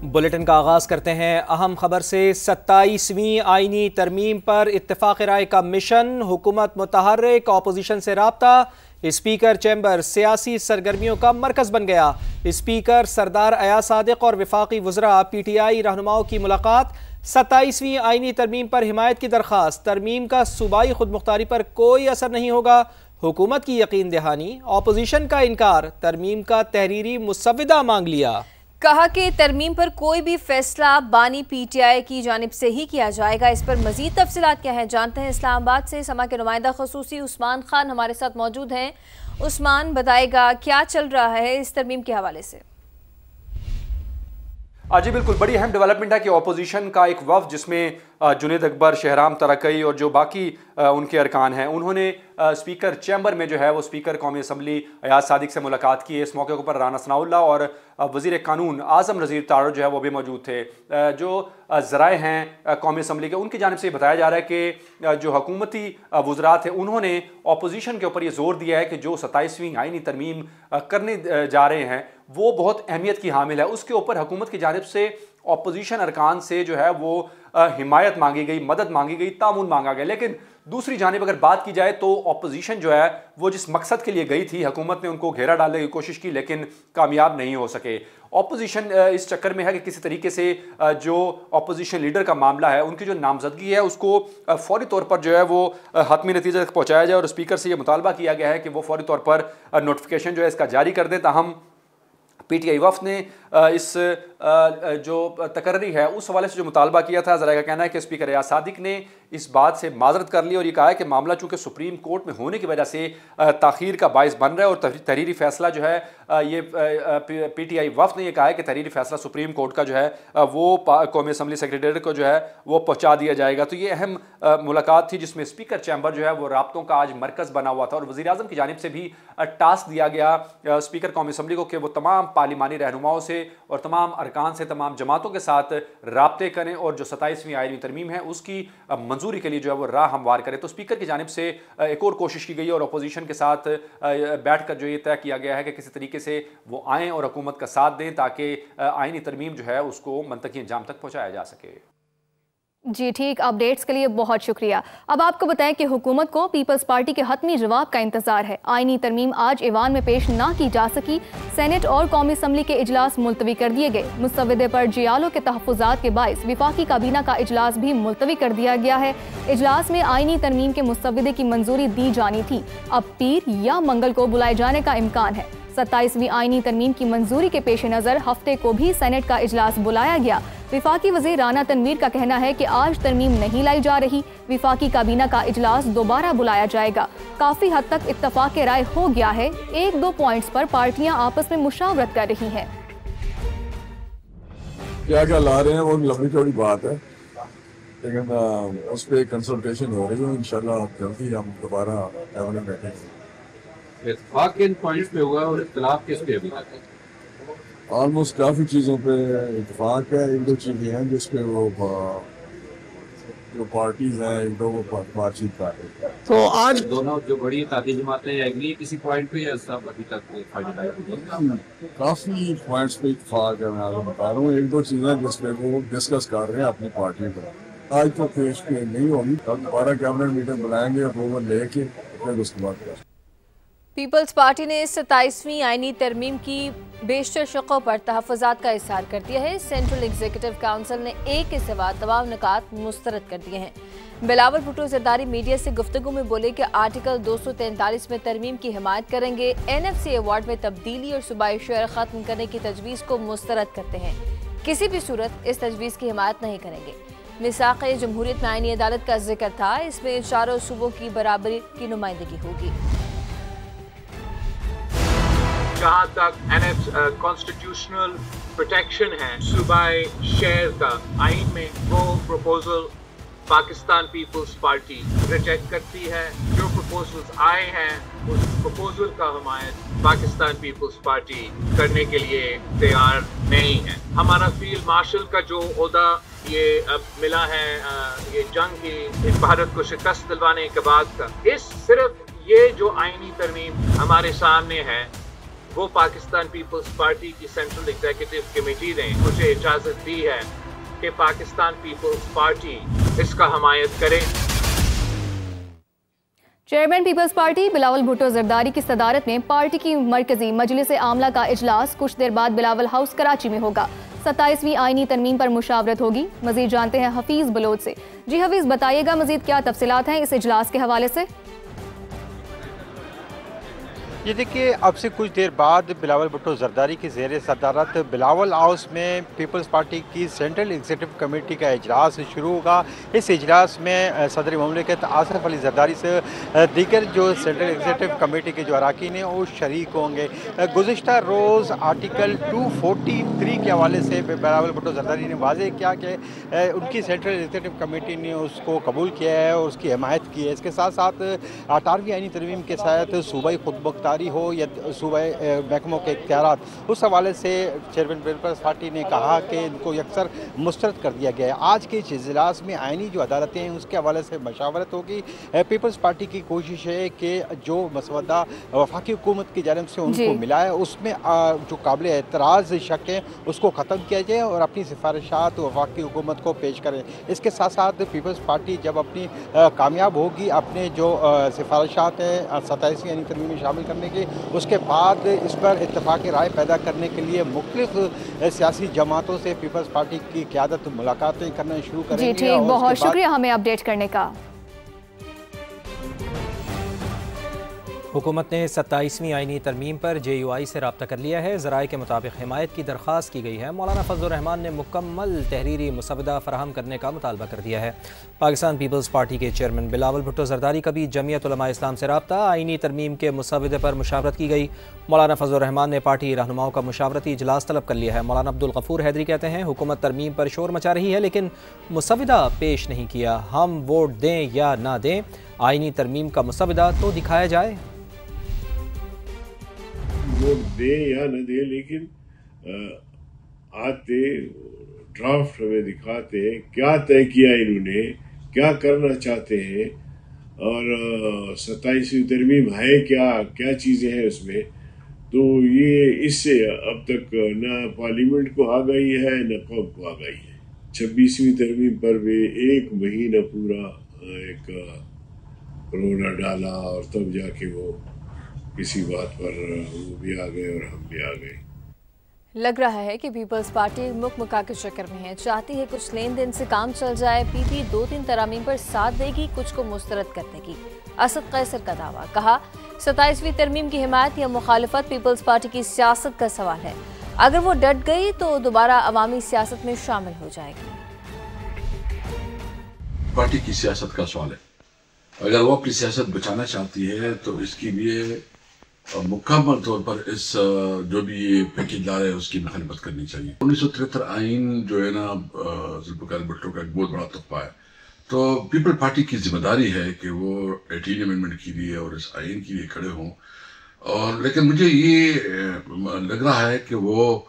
Bulletin का आगाज़ करते हैं अहम खबर से। 27वीं आईनी तरमीम पर इत्तेफाक राय का मिशन, हुकूमत मुतहर्रिक, अपोजिशन से राब्ता। स्पीकर चैम्बर सियासी सरगर्मियों का मरकज बन गया। स्पीकर सरदार अयाज सादिक और वफाकी वज़रा PTI रहनुमाओं की मुलाकात। 27वीं आईनी तरमीम पर हिमायत की दरख्वास्त। तरमीम का सूबाई खुद मुख्तारी पर कोई असर नहीं होगा, हुकूमत की यकीन दहानी। अपोजिशन का इनकार, तरमीम का तहरीरी मुसव्विदा मांग लिया। कहा कि तरमीम पर कोई भी फैसला बानी PTI की जानिब से ही किया जाएगा। इस पर मजीद तफसीलात क्या है जानते हैं। इस्लामाबाद से समा के नुमाइंदा खसूसी उस्मान खान हमारे साथ मौजूद हैं। उस्मान, बताएगा क्या चल रहा है इस तरमीम के हवाले से? जी बिल्कुल, बड़ी अहम डेवलपमेंट है कि अपोजिशन का एक वफ़द जिसमें जुनेद अकबर, शहराम तरकई और जो बाकी उनके अरकान हैं, उन्होंने स्पीकर चैम्बर में जो है वो स्पीकर कौमी असम्बली अयाज सादिक से मुलाकात की है। इस मौके पर राना सनाउल्लाह और वज़ीर कानून आज़म नज़ीर तारड़ जो है वो भी मौजूद थे। जो ज़राए हैं कौमी असम्बली के, उनकी जानिब से बताया जा रहा है कि जो हुकूमती वज़रा थे उन्होंने अपोजिशन के ऊपर ये जोर दिया है कि जो 27वीं आईनी तरमीम करने जा रहे हैं वो बहुत अहमियत की हामिल है। उसके ऊपर हुकूमत की जानिब से अपोजिशन अरकान से जो है वो हिमायत मांगी गई, मदद मांगी गई, तामुन मांगा गया। लेकिन दूसरी जानिब अगर बात की जाए तो अपोजिशन जो है वो जिस मकसद के लिए गई थी, हुकूमत ने उनको घेरा डालने की कोशिश की लेकिन कामयाब नहीं हो सके। अपोजिशन इस चक्कर में है कि किसी तरीके से जो अपोजिशन लीडर का मामला है, उनकी जो नामजदगी है उसको फौरी तौर पर जो है वो हतमी नतीजे तक पहुँचाया जाए। और स्पीकर से ये मुतालबा किया गया है कि वो फौरी तौर पर नोटिफिकेशन जो है इसका जारी कर दें। ताहम PTI वफ़द ने इस जो तकर्री है उस हवाले से जो मुतालबा किया था, ज़रा का कहना है कि स्पीकर अयाज सादिक ने इस बात से माजरत कर ली और ये कहा है कि मामला चूँकि सुप्रीम कोर्ट में होने की वजह से ताख़ीर का बायस बन रहा है। और तहरीरी फ़ैसला जो है ये PTI वफ़द ने यह कहा है कि तहरीरी फ़ैसला सुप्रीम कोर्ट का जो है वो कौमी असम्बली सेक्रेटरी को जो है वो पहुँचा दिया जाएगा। तो ये अहम मुलाकात थी जिसमें स्पीकर चैम्बर जो है वो राब्तों का आज मरकज़ बना हुआ था। और वज़ीर आज़म की जानिब से भी टास्क दिया गया स्पीकर कौमी असम्बली को कि वो तमाम पार्लिमानी रहनुमाओं से और तमाम अरकान से, तमाम जमातों के साथ राब्ते करें और जो 27वीं आईनी तरमीम है उसकी मंजूरी के लिए जो है वो राह हमवार करें। तो स्पीकर की जानिब से एक और कोशिश की गई और अपोजिशन के साथ बैठ कर जो ये तय किया गया है कि किसी तरीके से वो आएँ और हुकूमत का साथ दें ताकि आईनी तरमीम जो है उसको मंतकी अंजाम तक पहुँचाया जा सके। जी ठीक, अपडेट्स के लिए बहुत शुक्रिया। अब आपको बताएं कि हुकूमत को पीपल्स पार्टी के हतमी जवाब का इंतजार है। आईनी तरमीम आज ईवान में पेश ना की जा सकी। सेनेट और कौमी असम्बली के इजलास मुलतवी कर दिए गए। मुसव्विदे पर जियालों के तहफ़्फ़ुज़ात के बाइस विफाकी काबीना का इजलास भी मुलतवी कर दिया गया है। इजलास में आईनी तरमीम के मुसव्विदे की मंजूरी दी जानी थी, अब पीर या मंगल को बुलाए जाने का इम्कान है। 27वीं आईनी तरमीम की मंजूरी के पेश नज़र हफ्ते को भी सेनेट का इजलास बुलाया गया। विफाकी वज़ीर राना तनवीर का कहना है कि आज तरमीम नहीं लाई जा रही, विफाकी काबीना का इजलास दोबारा बुलाया जाएगा। काफ़ी हद तक इत्तफाक राय हो गया है। 1-2 पॉइंट्स पर पार्टियां आपस में मुशावरत कर रही हैं। क्या क्या ला रहे हैं वो लंबी चौड़ी बात है, लेकिन उस पर कंसल्टेशन हो रही है। इंशाल्लाह जल्दी हम दोबारा कैबिनेट बैठेंगे। इत्तेफाक किन पॉइंट्स पे हुआ और इख्तिलाफ किस पे अभी? ऑलमोस्ट काफ़ी चीज़ों पे इत्तेफाक है। 1-2 चीज़ें हैं जिस पे वो जो पार्टीज हैं एक दो बातचीत कर रही हैं। तो आज दोनों जो बड़ी ताती जमातें एग्री किसी पॉइंट पे या सब अभी तक काफ़ी पॉइंट्स पे इत्तेफाक है। मैं आपको बता रहा हूँ 1-2 चीज़ें जिस पे वो डिस्कस कर रहे हैं अपनी पार्टी पर। आज तो पेश नहीं होगी, अब दोबारा कैबिनेट मीटिंग बुलाएंगे, अप्रूवल लेके फिर उसके बाद करेंगे। पीपल्स पार्टी ने 27वीं आईनी तरमीम की बेशतर शक़ों पर तहफ़्फ़ुज़ात का इज़हार कर दिया है। सेंट्रल एग्जीक्यूटिव काउंसिल ने एक के सिवा तमाम निकात मुस्तरद कर दिए हैं। बिलावल भुट्टो ज़रदारी मीडिया से गुफ्तगू में बोले कि आर्टिकल 243 में तरमीम की हिमायत करेंगे। NFC अवार्ड में तब्दीली और सूबाई शेयर ख़त्म करने की तजवीज़ को मुस्तरद करते हैं। किसी भी सूरत इस तजवीज़ की हिमायत नहीं करेंगे। मिसाक़ जमहूरियत में आईनी अदालत का जिक्र था, इसमें चारों सूबों की बराबरी की नुमाइंदगी होगी। जहाँ तक कॉन्स्टिट्यूशनल प्रोटेक्शन है सूबाई शेयर का आइन में, वो proposal Pakistan People's Party reject करती है। जो प्रपोजल्स आए हैं उस प्रपोजल का हमायत पाकिस्तान पीपल्स पार्टी करने के लिए तैयार नहीं है। हमारा फील्ड मार्शल का जो ओहदा ये अब मिला है, ये जंग की इस भारत को शिकस्त दिलवाने के बाद का, इस सिर्फ ये जो आईनी तरमीम हमारे सामने है वो पाकिस्तान पीपल्स पार्टी की सेंट्रल एग्जीक्यूटिव कमेटी ने मुझे इजाजत दी है कि पाकिस्तान पीपल्स पार्टी इसका हमायत करे। Chairman People's Party Bilawal Bhutto Zardari की सदारत में पार्टी की मरकजी मजलिस आमला का इजलास कुछ देर बाद बिलावल हाउस कराची में होगा। 27वीं आईनी तरमीम पर मुशावरत होगी। मजीद जानते हैं हफीज बलोच से। जी हफीज, बताइएगा मजीद क्या तफसीलात हैं इस इजलास के हवाले से। ये देखिए, अब से कुछ देर बाद बिलावल भुट्टो जरदारी की ज़ेर सदारत बिलावल हाउस में पीपल्स पार्टी की सेंट्रल एग्जीक्यूटिव कमेटी का इजलास शुरू होगा। इस इजलास में सदर मुमलिकत आसिफ अली जरदारी से दीगर जो सेंट्रल एग्जीक्यूटिव कमेटी के जो अरकान हैं वो शरीक होंगे। गुज़िश्ता रोज़ आर्टिकल 243 के हवाले से बिलावल भुट्टो जरदारी ने वाज़ेह किया कि उनकी सेंट्रल एग्जीक्यूटिव कमेटी ने उसको कबूल किया है और उसकी हमायत की है। इसके साथ साथ 18वीं आईनी तरमीम के साथ सूबाई खुदमुख्तारी हो या सूबाई महकमों के इख्तियारात, उस हवाले से चेयरमैन पीपल्स पार्टी ने कहा कि इनको यकसर मुस्तरद कर दिया गया है। आज के इस इजलास में आइनी जो अदालतें हैं उसके हवाले से मशावरत होगी। पीपल्स पार्टी की कोशिश है कि जो मसवदा वफाकी हुकूमत की जानिब से उनको मिला है उसमें जो काबिल एतराज़ शक है उसको ख़त्म किया जाए और अपनी सिफारिशात वफाकी हुकूमत को पेश करें। इसके साथ साथ पीपल्स पार्टी जब अपनी कामयाब होगी अपने जो सिफारिशात हैं 27वीं आईनी तरमीम में शामिल करने की, उसके बाद इस पर इत्तेफाक राय पैदा करने के लिए मुख्तलिफ सियासी जमातों से पीपल्स पार्टी की क़यादत मुलाकातें करना शुरू करेंगे। जी ठीक, बहुत शुक्रिया हमें अपडेट करने का। हुकूमत ने 27वीं आईनी तरमीम पर JUI से रब्ता कर लिया है। ज़राए के मुताबिक हिमायत की दरख्वास्त की गई है। मौलाना फजलुर रहमान ने मुकम्मल तहरीरी मुसवदा फराहम करने का मुतालबा कर दिया है। पाकिस्तान पीपल्स पार्टी के चेयरमैन बिलावल भुट्टो जरदारी का भी जमीयत उलमा इस्लाम से रब्ता। आईनी तरमीम के मुसवदे पर मुशावरत की गई। मौलाना फजलुर रहमान ने पार्टी रहनुमाओं का मुशावरती इजलास तलब कर लिया है। मौलाना अब्दुल गफूर हैदरी कहते हैं हुकूमत तरमीम पर शोर मचा रही है लेकिन मुसवदा पेश नहीं किया। हम वोट दें या ना दें, आईनी तरमीम का मुसवदा तो दिखाया जाए। वोट दे या न दे, लेकिन आते ड्राफ्ट हमें दिखाते क्या तय किया इन्होंने, क्या करना चाहते हैं और 27वीं तरमीम है क्या क्या चीज़ें हैं उसमें। तो ये इससे अब तक न पार्लियामेंट को आगाही है न कौम को आगाही है। 26वीं तरमीम पर भी 1 महीना पूरा एक रोना डाला और तब जाके वो किसी बात पर वो भी आ गए और हम भी आ गए। लग रहा है कि पीपल्स पार्टी मुकमका के चक्कर में है, चाहती है कुछ लेन देन से काम चल जाए। पीपी 2-3 तरामीम पर साथ देगी, कुछ को मुस्तरद करने की। असद कैसर का दावा, कहा 27वीं तरमीम की हिमायत या मुखालफत पीपल्स पार्टी की सियासत का सवाल है। अगर वो डट गई तो दोबारा अवामी सियासत में शामिल हो जाएगी। पार्टी की सियासत का सवाल है। अगर वो अपनी सियासत बचाना चाहती है तो इसके लिए मुकम्मल तौर पर इस जो भी ये पैकेज ला रहे हैं उसकी मुखालफत करनी चाहिए। 1973 आइन जो है ना जुल्फ़िकार भुट्टो का एक बहुत बड़ा तोहफा है। तो पीपल पार्टी की जिम्मेदारी है कि वो 18 अमेंडमेंट के लिए और इस आइन के लिए खड़े हों। और लेकिन मुझे ये लग रहा है कि वो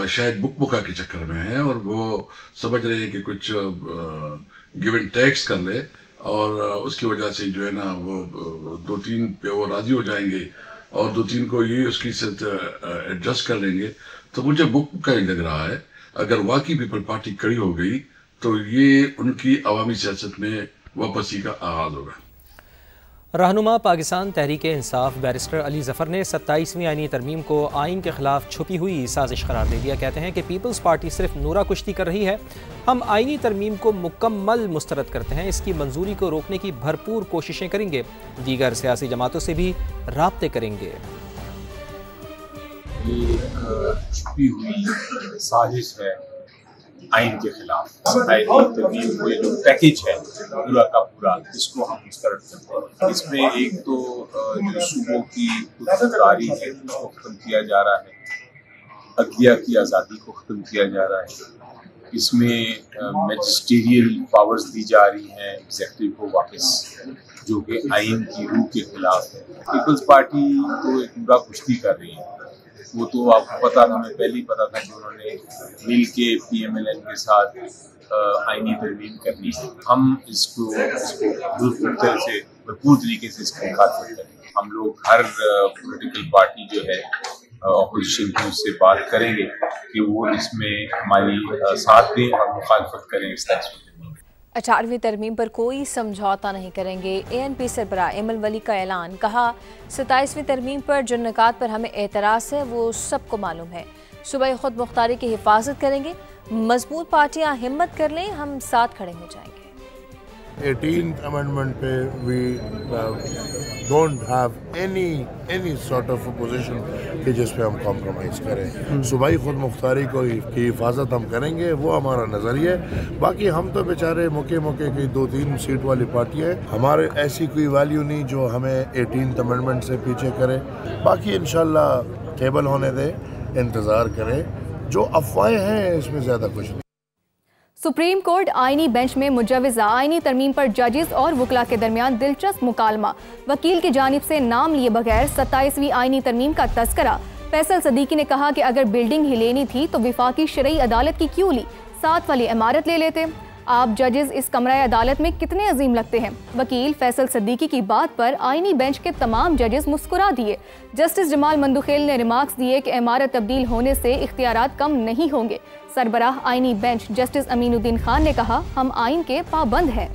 शायद बुकमुका के चक्कर में है और वो समझ रहे हैं कि कुछ गिव एंड टेक्स कर ले और उसकी वजह से जो है ना वो 2-3 पे वो राजी हो जाएंगे और 2-3 को ये उसकी साथ एडजस्ट कर लेंगे। तो मुझे बुक का ही लग रहा है अगर वाकई पीपल पार्टी खड़ी हो गई तो ये उनकी अवामी सियासत में वापसी का आगाज होगा। रहनुमा पाकिस्तान तहरीक-ए-इंसाफ बैरिस्टर अली ज़फ़र ने 27वीं आईनी तरमीम को आइन के खिलाफ छुपी हुई साजिश करार दे दिया। कहते हैं कि पीपल्स पार्टी सिर्फ नूरा कुश्ती कर रही है। हम आईनी तरमीम को मुकम्मल मुस्तरद करते हैं, इसकी मंजूरी को रोकने की भरपूर कोशिशें करेंगे, दीगर सियासी जमातों से भी राब्ते करेंगे। ये छुपी हुई साजिश है आइन के खिलाफ। आईनी तरमीम को ये जो पैकेज है पूरा का पूरा, इसको हम मुस्तरद करते हैं। इसमें एक तो जो सूबों की खुदमुख्तारी है उसको ख़त्म किया जा रहा है, अदलिया की आज़ादी को ख़त्म किया जा रहा है, इसमें मैजिस्टेरियल पावर्स दी जा रही हैं एग्जीक्यूटिव को वापस, जो कि आइन की रूह के खिलाफ है। पीपल्स पार्टी तो एक पूरा कुश्ती कर रही है, वो तो आपको पता था, हमें पहले ही पता था कि उन्होंने मिल के PMLN के साथ आईनी तरमीम करनी है। हम इसको भरपूर तरीके से इसको मुखातिब करेंगे। हम लोग हर पॉलिटिकल पार्टी जो है ऑपोजिशन की उससे बात करेंगे कि वो इसमें हमारी साथ दें और मुखालफत करें इस तस्वीर। 18वीं तरमीम पर कोई समझौता नहीं करेंगे। ANP सरबराह एमल वली का ऐलान, कहा 27वीं तरमीम पर जिन निकात पर हमें एतराज़ है वो सबको मालूम है। सूबाई खुद मुख्तारी की हिफाजत करेंगे। मजबूत पार्टियां हिम्मत कर लें, हम साथ खड़े हो जाएंगे। 18th amendment पे we don't have any sort of position कि जिस पे हम कॉम्प्रोमाइज़ करें। सूबाई खुद मुख्तारी की हिफाजत हम करेंगे, वो हमारा नज़रिया है। बाकी हम तो बेचारे मौके की 2-3 सीट वाली पार्टियाँ हैं, हमारे ऐसी कोई वैल्यू नहीं जो हमें 18th amendment से पीछे करे। बाकी इंशाल्लाह टेबल होने दे, इंतज़ार करें। जो अफवाहें हैं इसमें ज़्यादा कुछ नहीं। सुप्रीम कोर्ट आईनी बेंच में मुजव्वज़ा आईनी तरमीम पर जजेस और वकला के दरमियान दिलचस्प मुकालमा। वकील की जानिब से नाम लिए बगैर 27वीं आईनी तरमीम का तस्करा। फैसल सदीकी ने कहा कि अगर बिल्डिंग ही लेनी थी तो विफाकी शरई अदालत की क्यों ली, साथ वाली इमारत ले लेते। आप जजेस इस कमरा अदालत में कितने अजीम लगते हैं। वकील फैसल सदीकी की बात पर आईनी बेंच के तमाम जजेस मुस्कुरा दिए। जस्टिस जमाल मंदुखेल ने रिमार्क्स दिए कि इमारत तब्दील होने से इख्तियारात कम नहीं होंगे। सरबराह आईनी बेंच जस्टिस अमीनुद्दीन खान ने कहा, हम आइन के पाबंद हैं।